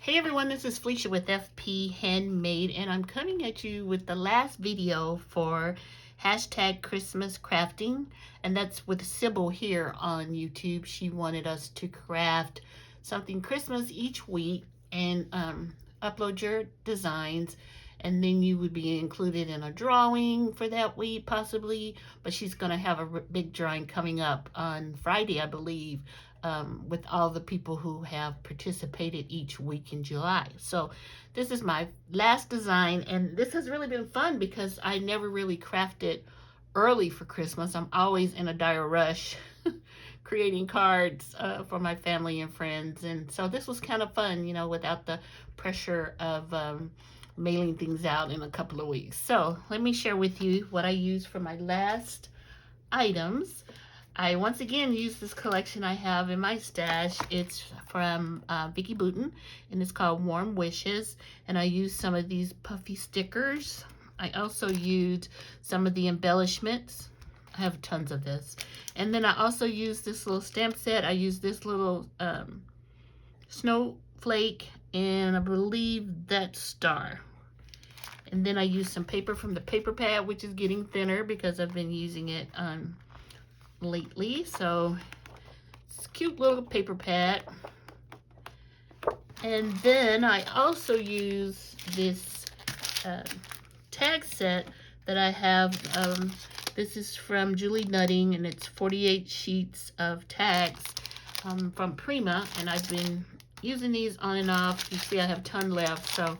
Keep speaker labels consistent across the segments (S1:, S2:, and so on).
S1: Hey everyone, this is Felicia with FP Handmade, and I'm coming at you with the last video for hashtag Christmas crafting, and that's with Sybil here on YouTube. She wanted us to craft something Christmas each week and upload your designs, and then you would be included in a drawing for that week possibly, but she's going to have a big drawing coming up on Friday, I believe, with all the people who have participated each week in July. So this is my last design, and this has really been fun because I never really crafted early for Christmas. I'm always in a dire rush creating cards for my family and friends, and so this was kind of fun, you know, without the pressure of mailing things out in a couple of weeks. So let me share with you what I used for my last items. I once again used this collection I have in my stash. It's from Vicki Boutin, and it's called Warm Wishes, and I used some of these puffy stickers. I also used some of the embellishments. I have tons of this. And then I also used this little stamp set. I used this little snowflake, and I believe that star. And then I used some paper from the paper pad, which is getting thinner because I've been using it lately. So it's a cute little paper pad. And then I also use this tag set that I have. This is from Julie Nutting, and it's 48 sheets of tags from Prima, and I've been using these on and off. You see I have a ton left, so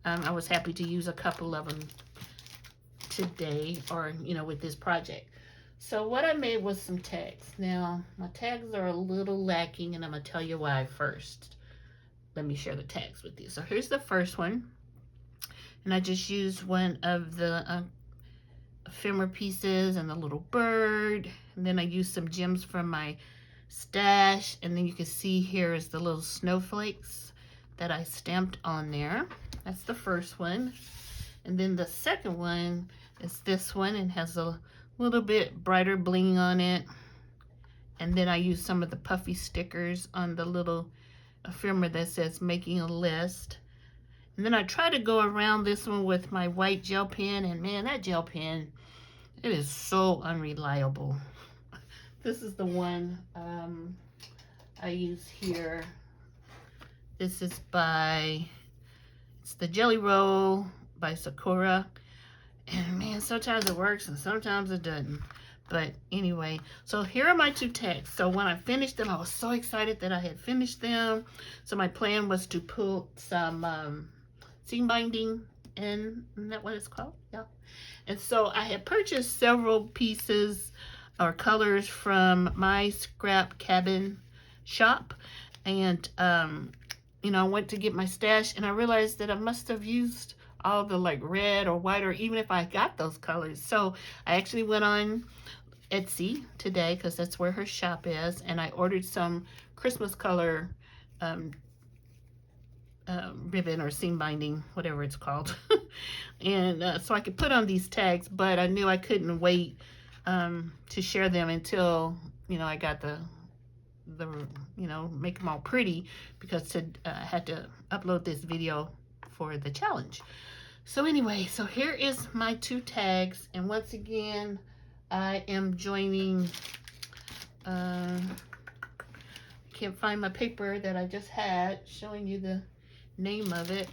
S1: I was happy to use a couple of them today, or you know, with this project. So what I made was some tags. Now my tags are a little lacking, and I'm gonna tell you why first. Let me share the tags with you. So here's the first one, and I just used one of the ephemera pieces and the little bird, and then I used some gems from my stash, and then you can see here is the little snowflakes that I stamped on there. That's the first one. And then the second one is this one, and has a little bit brighter bling on it. And then I used some of the puffy stickers on the little ephemera that says making a list. And then I try to go around this one with my white gel pen, and man, that gel pen, it is so unreliable. This is the one I use here. This is it's the Jelly Roll by Sakura. And man, sometimes it works and sometimes it doesn't. But anyway, so here are my two tags. So when I finished them, I was so excited that I had finished them. So my plan was to put some seam binding in. Isn't that what it's called? Yeah. And so I had purchased several pieces or colors from my scrap cabin shop. And, you know, I went to get my stash, and I realized that I must have used all the like red or white, or even if I got those colors. So I actually went on Etsy today, because that's where her shop is, and I ordered some Christmas color ribbon or seam binding, whatever it's called. And so I could put on these tags, but I knew I couldn't wait to share them until, you know, I got the you know, make them all pretty, because I had to upload this video for the challenge. So anyway, so here is my two tags, and once again I am joining can't find my paper that I just had showing you the name of it.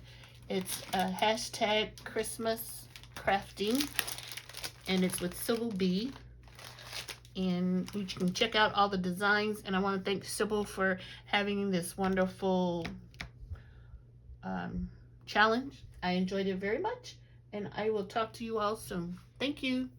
S1: It's hashtag Christmas crafting, and it's with Sybil B, and you can check out all the designs. And I want to thank Sybil for having this wonderful challenge. I enjoyed it very much, and I will talk to you all soon. Thank you.